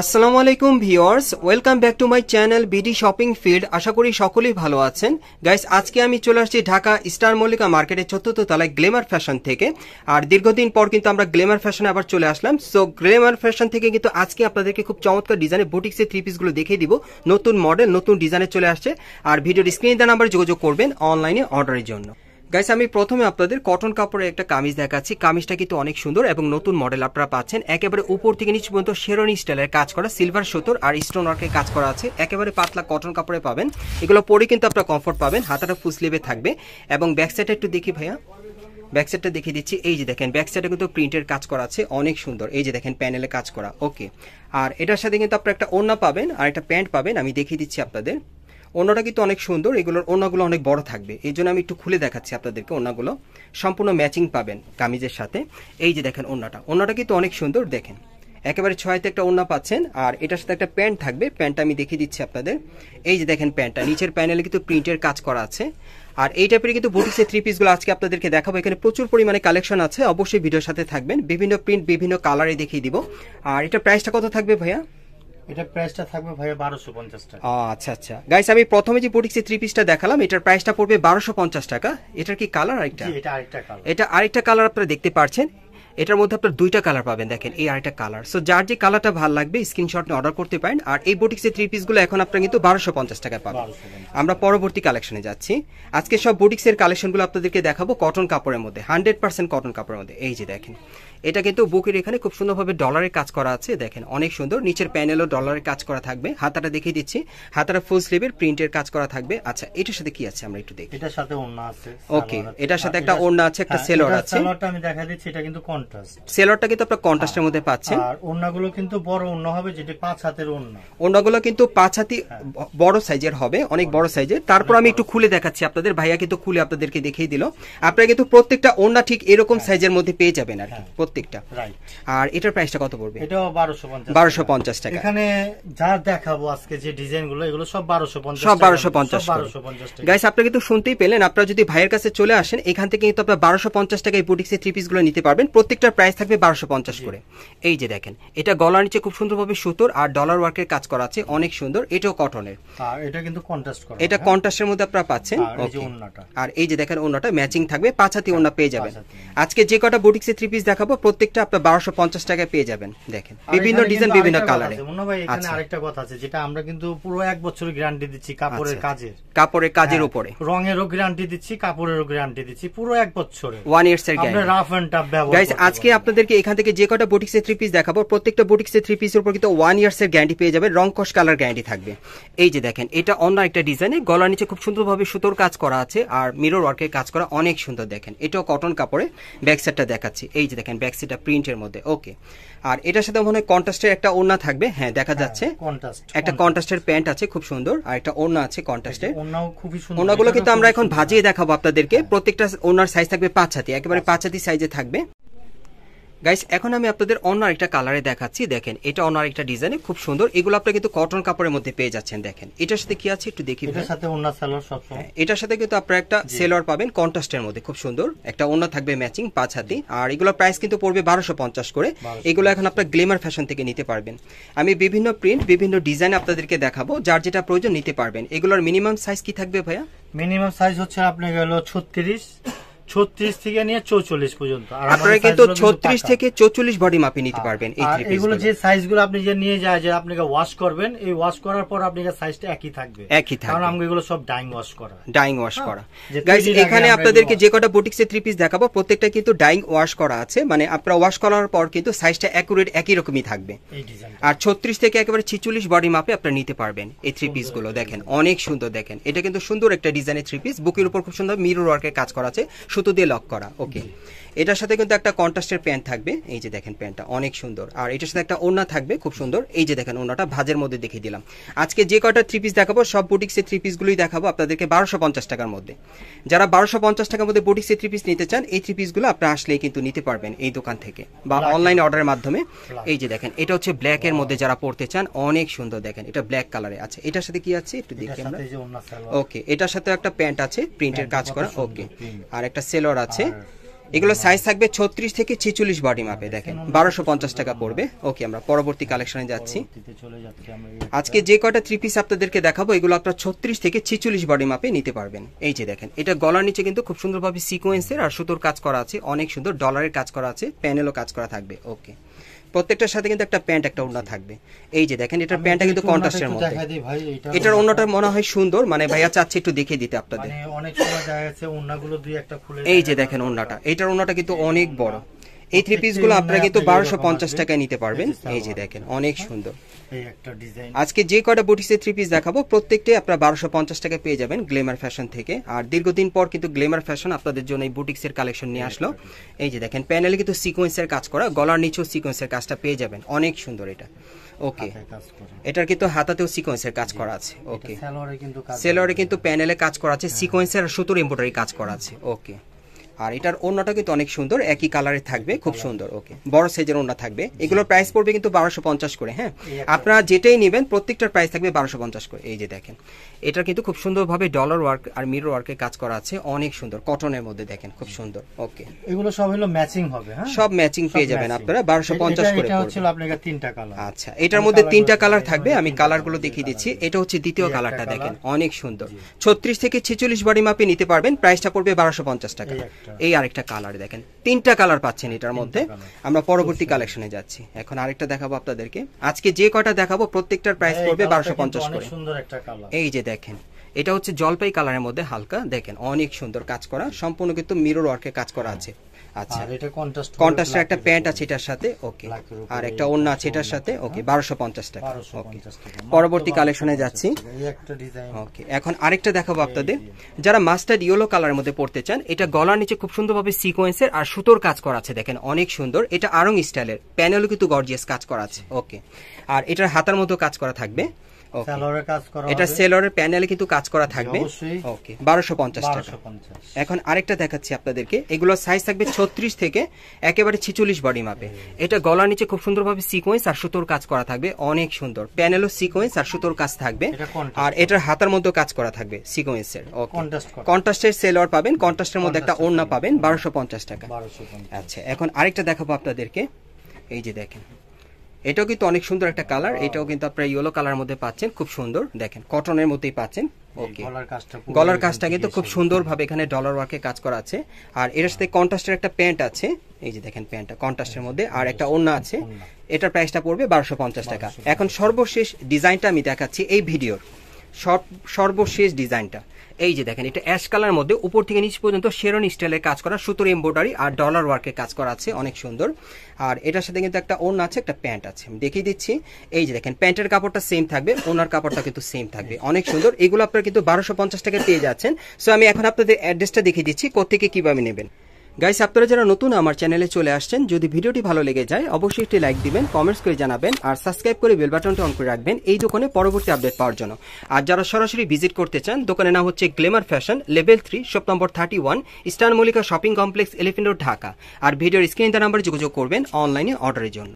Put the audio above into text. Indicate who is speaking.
Speaker 1: আসসালামু আলাইকুম viewers, welcome back to my channel BD shopping field. আশা করি সকলেই ভালো আছেন। গাইস, আজকে আমি চলে আসছি ঢাকা স্টার মল্লিকা মার্কেটের ৪র্থ তলায় গ্লেমার ফ্যাশন থেকে। আর দীর্ঘদিন পর কিন্তু আমরা গ্লেমার ফ্যাশনে আবার চলে আসলাম। সো গ্লেমার ফ্যাশন থেকে কিন্তু আজকে আপনাদেরকে খুব চমৎকার ডিজাইনের বুটিক্সের থ্রি পিসগুলো দেখিয়ে দিব। নতুন মডেল, নতুন ডিজাইনে চলে আসছে। আর ভিডিওর স্ক্রিনে দেওয়া নাম্বারে যোগাযোগ করবেন অনলাইনে অর্ডারের জন্য। গাইস, আমি প্রথমে আপনাদের কটন কাপড়ের একটা কামিজ দেখাচ্ছি। কামিজটা কিন্তু অনেক সুন্দর এবং নতুন মডেল আপনারা পাচ্ছেন। একেবারে উপর থেকে নিচ পর্যন্ত শেরওয়ানি স্টাইলের কাজ করা, সিলভার সুতোর আর স্টোন ওয়ার্কের কাজ করা আছে। একেবারে পাতলা কটন কাপড়ে পাবেন। এগুলো পরে কিন্তু আপনারা কমফোর্ট পাবেন। হাতাটা ফুল স্লিভে থাকবে এবং ব্যাক সাইডটা একটু দেখি ভাইয়া, ব্যাক সাইডটা দেখিয়ে দিচ্ছি। এই যে দেখেন, ব্যাক সাইডে কিন্তু প্রিন্টের কাজ করা আছে, অনেক সুন্দর। এই যে দেখেন, প্যানেলে কাজ করা। ওকে, আর এটার সাথে কিন্তু আপনারা একটা ওড়না পাবেন আর একটা প্যান্ট পাবেন। আমি দেখিয়ে দিচ্ছি আপনাদের। ওড়নাটা কিন্তু অনেক সুন্দর, এগুলোর ওড়নাগুলো অনেক বড় থাকবে, এই জন্য আমি একটু খুলে দেখাচ্ছি আপনাদেরকে। ওড়নাগুলো সম্পূর্ণ ম্যাচিং পাবেন কামিজের সাথে। এই যে দেখেন ওড়নাটা কিন্তু অনেক সুন্দর। দেখেন একেবারে 6তে একটা ওড়না পাচ্ছেন আর এটার সাথে একটা প্যান্ট থাকবে। প্যান্টটা আমি দেখিয়ে দিচ্ছি আপনাদের। এই যে দেখেন প্যান্টটা, নিচের প্যানেলে কিন্তু প্রিন্টের কাজ করা আছে। আর এই টাইপের কিন্তু বুটিক্সের থ্রি পিসগুলো আজকে আপনাদেরকে দেখাবো। এখানে প্রচুর পরিমাণে কালেকশন আছে, অবশ্যই ভিডিওর সাথে থাকবেন। বিভিন্ন প্রিন্ট, বিভিন্ন কালারে দেখিয়ে দিব। আর এটা প্রাইসটা কত থাকবে ভাইয়া?
Speaker 2: এটা প্রাইসটা থাকবে ভাইয়া 1250 টাকা।
Speaker 1: আচ্ছা আচ্ছা গাইস, আমি প্রথমে যে বুটিক্সের থ্রি পিসটা দেখালাম এটার প্রাইসটা পড়বে 1250 টাকা। এটার কি কালার? এটা আরেকটা কালার আপনারা দেখতে পাচ্ছেন। এটার মধ্যে আপনার দুইটা কালার পাবেন। দেখেন এই আরেকটা কালার। সো যার যে কালারটা ভালো লাগবে স্ক্রিনশট নিয়ে অর্ডার করতে পারেন। আর এই বুটিক্সের থ্রি পিসগুলো এখন আপনারা কিন্তু 1250 টাকায় পাবেন। আমরা পরবর্তী কালেকশনে যাচ্ছি। আজকে সব বুটিক্সের কালেকশনগুলো আপনাদেরকে দেখাবো কটন কাপড়ের মধ্যে, 100% কটন কাপড়ের মধ্যে। এই যে দেখেন, এটা কিন্তু বুকের এখানে খুব সুন্দরভাবে ডলারের কাজ করা আছে। দেখেন অনেক সুন্দর, নিচের প্যানেলও ডলারের কাজ করা থাকবে। হাতাটা দেখিয়ে দিচ্ছি, হাতাটা ফুল স্লিভের প্রিন্টের কাজ করা থাকবে। আচ্ছা, এটার সাথে কি আছে আমরা একটু দেখি।
Speaker 2: এটার সাথে ওড়না আছে।
Speaker 1: ওকে, এটার সাথে একটা ওড়না আছে, একটা সেলর আছে।
Speaker 2: সেলরটা আমি দেখা দিচ্ছি, এটা কিন্তু কন্ট্রাস্ট।
Speaker 1: সেলরটা কিন্তু আপনারা কন্ট্রাস্টের মধ্যে পাচ্ছেন।
Speaker 2: আর ওড়নাগুলো কিন্তু বড় ওড়না হবে, যেটা 5 হাতের ওড়না।
Speaker 1: ওড়নাগুলো কিন্তু 5 হাতি বড় সাইজের হবে, অনেক বড় সাইজের। তারপর আমি একটু খুলে দেখাচ্ছি আপনাদের। ভাইয়া কিন্তু খুলে আপনাদেরকে দেখিয়ে দিল। আপনারা কিন্তু প্রত্যেকটা ওড়না ঠিক এরকম সাইজের মধ্যে পেয়ে যাবেন আর কি, প্রত্যেকটা। আর এটার প্রাইসটা কত পড়বে?
Speaker 2: এটাও
Speaker 1: 1250 টাকা।
Speaker 2: এখানে যা দেখাবো আজকে যে ডিজাইনগুলো, এগুলো সব 1250
Speaker 1: সব 1250 টাকা। গাইস, আপনারা কিন্তু শুনতেই পেলেন। আপনারা যদি ভাইয়ের কাছে চলে আসেন, এখান থেকে কিন্তু আপনারা 1250 টাকায় বুটিক্সের থ্রি পিসগুলো নিতে পারবেন। প্রত্যেকটার প্রাইস থাকবে 1250 করে। এই যে দেখেন, এটা গলার নিচে খুব সুন্দরভাবে সুতোর আর ডলার ওয়ার্কের কাজ করা আছে, অনেক সুন্দর। এটাও কটনের।
Speaker 2: আর এটা কিন্তু কন্ট্রাস্ট করা,
Speaker 1: এটা কন্ট্রাস্টের মধ্যে আপনারা পাচ্ছেন। আর এই যে দেখেন, ওড়নাটা ম্যাচিং থাকবে, 5 হাতি ওড়না পেয়ে যাবেন। আজকে যে কটা বুটিক্সের থ্রি পিস দেখাবো প্রত্যেকটা আপনারা 1250 টাকায় পেয়ে যাবেন। দেখেন বিভিন্ন ডিজাইন, বিভিন্ন কালারে।
Speaker 2: মনে ভাই, এখানে আরেকটা কথা আছে, যেটা আমরা কিন্তু পুরো 1 বছরের গ্যারান্টি দিচ্ছি কাপড়ের কাজের
Speaker 1: উপরে।
Speaker 2: রঙেরও গ্যারান্টি দিচ্ছি, কাপড়েরও গ্যারান্টি দিচ্ছি, পুরো 1 বছরের
Speaker 1: 1 ইয়ার্স এর গ্যারান্টি।
Speaker 2: রাফ এন্ড টাফ ব্যবহার।
Speaker 1: গাইস, আজকে আপনাদেরকে এখান থেকে যে কটা বুটিক্সের থ্রি পিস দেখাবো প্রত্যেকটা বুটিক্সের থ্রি পিসের উপর কিন্তু 1 ইয়ার্স এর গ্যারান্টি পেয়ে যাবেন। রং কস কালার গ্যারান্টি থাকবে। এই যে দেখেন, এটা অন্য একটা ডিজাইনে গলার নিচে খুব সুন্দরভাবে সুতোর কাজ করা আছে আর মিরর ওয়ার্কের কাজ করা, অনেক সুন্দর। দেখেন এটাও কটন কাপড়ে। ব্যাক সাইডটা দেখাচ্ছি। এই যে দেখেন, ব্যাক সাইডটা প্রিন্টের মধ্যে। ওকে, আর এটার সাথে মনে হয় কন্ট্রাস্টের একটা ওড়না থাকবে। হ্যাঁ, দেখা যাচ্ছে একটা কন্ট্রাস্টের প্যান্ট আছে খুব সুন্দর, আর একটা ওড়না আছে কন্ট্রাস্টের। ওড়নাগুলো কিন্তু আমরা এখন ভাজিয়ে দেখাবো আপনাদেরকে। প্রত্যেকটা ওড়নার সাইজ থাকবে 5 হাতি, একেবারে 5 হাতি সাইজে থাকবে। গাইস, এখন আমি আপনাদের অন্য একটা কালারে দেখাচ্ছি। দেখেন এটা অন্য একটা ডিজাইনে খুব সুন্দর। এগুলো আপনারা কিন্তু কটন কাপড়ের মধ্যে পেয়ে যাচ্ছেন। দেখেন এটার সাথে কি আছে একটু দেখি।
Speaker 2: এটার সাথে ওড়না সালোয়ার সব সময়।
Speaker 1: এটার সাথে কিন্তু আপনারা একটা সেলোয়ার পাবেন কন্ট্রাস্টের মধ্যে, খুব সুন্দর। একটা ওড়না থাকবে ম্যাচিং 5 হাতি। আর এগুলোর প্রাইস কিন্তু পড়বে 1250 করে। এগুলো এখন আপনারা গ্লেমার ফ্যাশন থেকে নিতে পারবেন। আমি বিভিন্ন প্রিন্ট, বিভিন্ন ডিজাইন আপনাদেরকে দেখাবো, যার যেটা প্রয়োজন নিতে পারবেন। এগুলোর মিনিমাম সাইজ কি থাকবে ভাইয়া?
Speaker 2: মিনিমাম সাইজ হচ্ছে আপনার হলো 36 থেকে নিয়ে 44 পর্যন্ত।
Speaker 1: আপনারা কিন্তু 36 থেকে 44 বডি মাপে নিতে পারবেন।
Speaker 2: এগুলো যে সাইজগুলো আপনি যে নিয়ে যায়, যে আপনাকে ওয়াশ করবেন, এই ওয়াশ করার পর আপনার সাইজটা একই থাকবে, কারণ আমরা এগুলো সব ডাইং ওয়াশ করা। গাইস, এখানে আপনাদেরকে যে কটা বুটিক্সের থ্রি পিস দেখাবো প্রত্যেকটা কিন্তু ডাইং ওয়াশ করা আছে, মানে আপনারা ওয়াশ করার পর কিন্তু সাইজটা অ্যাকুরেট একই রকমই থাকবে। আর 36 থেকে একেবারে 46 বডি মাপে আপনারা নিতে পারবেন এই থ্রি পিস গুলো। দেখেন অনেক সুন্দর। দেখেন এটা কিন্তু সুন্দর একটা ডিজাইনের থ্রি পিস। বুকের উপর খুব সুন্দর মিরর ওয়ার্কের কাজ করা আছে, সুতো দিয়ে লক করা। ওকে, এটার সাথে কিন্তু একটা কন্ট্রাস্টের প্যান্ট থাকবে। এই যে দেখেন, প্যান্টটা অনেক সুন্দর। আর এটার সাথে একটা ওড়না থাকবে খুব সুন্দর। এই যে দেখেন, ওড়নাটা ভাজের মধ্যে দেখিয়ে দিলাম। আজকে যে কয়টা থ্রি পিস দেখাবো সব বুটিক্সের থ্রি পিসগুলোই দেখাবো আপনাদেরকে 1250 টাকার মধ্যে। যারা 1250 টাকার মধ্যে বুটিক্সের থ্রি পিস নিতে চান, এই থ্রি পিসগুলো আপনারা আসলেই কিন্তু নিতে পারবেন এই দোকান থেকে বা অনলাইন অর্ডারের মাধ্যমে। এই যে দেখেন, এটা হচ্ছে ব্ল্যাক এর মধ্যে যারা পড়তে চান, অনেক সুন্দর। দেখেন এটা ব্ল্যাক কালারে আছে। এটার সাথে কি আছে একটু দেখি আমরা। ওকে, এটার সাথে একটা প্যান্ট আছে প্রিন্টের কাজ করা। ওকে, আর একটা সেলর আছে।
Speaker 1: এগুলো সাইজ থাকবে 36 থেকে 46 বডি মাপে, দেখেন 1250 টাকা পড়বে। ওকে, আমরা পরবর্তী কালেকশনে যাচ্ছি। আজকে যে কয়টা থ্রি পিস আপনাদেরকে দেখাবো এগুলো আপনারা 36 থেকে 46 বডি মাপে নিতে পারবেন। এই যে দেখেন, এটা গলার নিচে কিন্তু খুব সুন্দরভাবে সিকোয়েন্সের আর সুতোর কাজ করা আছে, অনেক সুন্দর ডলারের কাজ করা আছে, প্যানেলও কাজ করা থাকবে। ওকে, প্রত্যেকটার সাথে কিন্তু একটা প্যান্ট একটা ওড়না থাকবে। এই যে দেখেন, এটার প্যান্টটা কিন্তু কন্ট্রাস্টের মধ্যে, এটার ওড়নাটা মনে হয় সুন্দর, মানে ভাইয়া চাচ্ছে একটু দেখিয়ে দিতে আপনাদের।
Speaker 2: অনেক সময় দেখা যাচ্ছে ওড়নাগুলো দুই একটা খুলে,
Speaker 1: এই যে দেখেন ওড়নাটা, এটার ওড়নাটা কিন্তু অনেক বড়। এই থ্রি পিস গুলো আপনারা কিন্তু 1250 টাকায় নিতে পারবেন। এই যে দেখেন, অনেক সুন্দর। আজকে যে কয়টা বুটিক্সের থ্রি পিস দেখাবো প্রত্যেকটাই আপনারা 1250 টাকা পেয়ে যাবেন গ্লেমার ফ্যাশন থেকে। আর দীর্ঘদিন পর কিন্তু গ্লেমার ফ্যাশন আপনাদের জন্য এই বুটিক্সের কালেকশন নিয়ে আসলো। এই যে দেখেন, প্যানেলে কিন্তু সিকোয়েন্সের কাজ করা, গলার নিচেও সিকোয়েন্সের কাজটা পেয়ে যাবেন, অনেক সুন্দর এটা। ওকে, এটার কিন্তু হাতাতেও সিকোয়েন্সের কাজ করা আছে। ওকে, সেলরে কিন্তু প্যানেলে কাজ করা আছে, সিকোয়েন্সের আর সুতোর এমব্রয়ডারি কাজ করা আছে। ওকে, আর এটার ওড়নাটা কিন্তু অনেক সুন্দর, একই কালারে থাকবে, খুব সুন্দর। ওকে, বড় সাইজের ওড়না থাকবে। এগুলোর প্রাইস পড়বে কিন্তু 1250 করে। হ্যাঁ, আপনারা যেটাই নেবেন প্রত্যেকটার প্রাইস থাকবে 1250 করে। এই যে দেখেন, এটা কিন্তু খুব সুন্দরভাবে ডলার ওয়ার্ক আর মিরর ওয়ার্কের কাজ করা আছে, অনেক সুন্দর, কটনের মধ্যে দেখেন, খুব সুন্দর। ওকে,
Speaker 2: এগুলো সব হলো ম্যাচিং হবে। হ্যাঁ,
Speaker 1: সব ম্যাচিং পেয়ে যাবেন আপনারা 1250 করে।
Speaker 2: এটা হচ্ছে আপনাদের তিনটা কালার।
Speaker 1: আচ্ছা, এটার মধ্যে তিনটা কালার থাকবে, আমি কালারগুলো দেখিয়ে দিচ্ছি। এটা হচ্ছে দ্বিতীয় কালারটা, দেখেন অনেক সুন্দর। 36 থেকে 46 বডি মাপে নিতে পারবেন, প্রাইসটা পড়বে 1250 টাকা। এই আরেকটা কালার দেখেন, তিনটা কালার পাচ্ছেন এটার মধ্যে। আমরা পরবর্তী কালেকশনে যাচ্ছি। এখন আরেকটা দেখাবো আপনাদেরকে। আজকে যে কয়টা দেখাবো প্রত্যেকটার প্রাইস পড়বে 1250 করে। এই যে দেখেন, এটা হচ্ছে জলপাই কালারের মধ্যে হালকা, দেখেন অনেক সুন্দর কাজ করা, সম্পূর্ণ কিন্তু মিরর ওয়ার্কে কাজ করা আছে। আচ্ছা, এটা কন্ট্রাস্টের একটা প্যান্ট আছে এটার সাথে। ওকে, আর একটা ওড়না আছে এটার সাথে। ওকে, 1250 টাকা। ওকে, পরবর্তী কালেকশনে যাচ্ছি। ওকে, এখন আরেকটা দেখাবো আপনাদের, যারা মাস্টার্ড ইয়েলো কালারের মধ্যে পড়তে চান। এটা গলার নিচে খুব সুন্দরভাবে সিকোয়েন্সের আর সুতোর কাজ করা আছে, দেখেন অনেক সুন্দর। এটা আরং স্টাইলের, প্যানেলও কিন্তু গর্জিয়াস কাজ করা আছে। ওকে, আর এটার হাতার মতো কাজ করা থাকবে। এটা সেলরের প্যানেলে কিন্তু কাজ করা থাকবে। ওকে, 1250 টাকা। এখন আরেকটা দেখাচ্ছি আপনাদেরকে, এগুলো সাইজ থাকবে 36 থেকে একেবারে 46 বডি মাপে। এটা গলার নিচে খুব সুন্দরভাবে সিকোয়েন্স আর সুতোর কাজ করা থাকবে, অনেক সুন্দর। প্যানেলও সিকোয়েন্স আর সুতোর কাজ থাকবে, আর এটার হাতার মধ্যে কাজ করা থাকবে সিকোয়েন্সের। ওকে, কন্ট্রাস্টের সেলর পাবেন, কন্ট্রাস্টের মধ্যে একটা ওড়না পাবেন, 1250 টাকা। আচ্ছা, এখন আরেকটা দেখাবো আপনাদেরকে। এই যে দেখেন, এটাও কিন্তু অনেক সুন্দর একটা কালার। এটাও কিন্তু আপনারা ইয়েলো কালার মধ্যে পাচ্ছেন, খুব সুন্দর, দেখেন কটনের মধ্যেই পাচ্ছেন। ওকে, গলার কাজটা কিন্তু খুব সুন্দরভাবে এখানে ডলার ওয়ার্কে কাজ করা আছে। আর এর সাথে কন্ট্রাস্টের একটা প্যান্ট আছে। এই যে দেখেন, প্যান্টটা কন্ট্রাস্টের মধ্যে, আর একটা ওড়না আছে। এটার প্রাইসটা পড়বে 1250 টাকা। এখন সর্বশেষ ডিজাইনটা আমি দেখাচ্ছি এই ভিডিওর, সর্বশেষ ডিজাইনটা। এই যে দেখেন, এটা অ্যাশ কালার মধ্যে উপর থেকে নিচ পর্যন্ত শেরনি স্টাইলের কাজ করা, সুতোর এমব্রয়ডারি আর ডলার ওয়ার্কের কাজ করা আছে, অনেক সুন্দর। আর এটার সাথে কিন্তু একটা ওড়না আছে, একটা প্যান্ট আছে, আমি দেখিয়ে দিচ্ছি। এই যে দেখেন, প্যান্টের কাপড়টা সেম থাকবে, ওনার কাপড়টা কিন্তু সেম থাকবে, অনেক সুন্দর। এগুলো আপনারা কিন্তু 1250 টাকা পেয়ে যাচ্ছেন। সো আমি এখন আপনাদের অ্যাড্রেসটা দেখিয়ে দিচ্ছি কোত্থেকে কিভাবে নেবেন। গাইস, আপনারা যারা নতুন আমার চ্যানেলে চলে আসছেন, যদি ভিডিওটি ভালো লেগে যায় অবশ্যই একটি লাইক দিবেন, কমেন্টস করে জানাবেন, আর সাবস্ক্রাইব করে বেল বাটনটা অন করে রাখবেন এই দোকানে পরবর্তী আপডেট পাওয়ার জন্য। আর যারা সরাসরি ভিজিট করতে চান, দোকানের নাম হচ্ছে glamour fashion, level 3, shop number 31, Eastern Mallika shopping complex, Elephant road, Dhaka. আর ভিডিওর স্ক্রিনে দেওয়া নাম্বারে যোগাযোগ করবেন অনলাইনে অর্ডারের জন্য।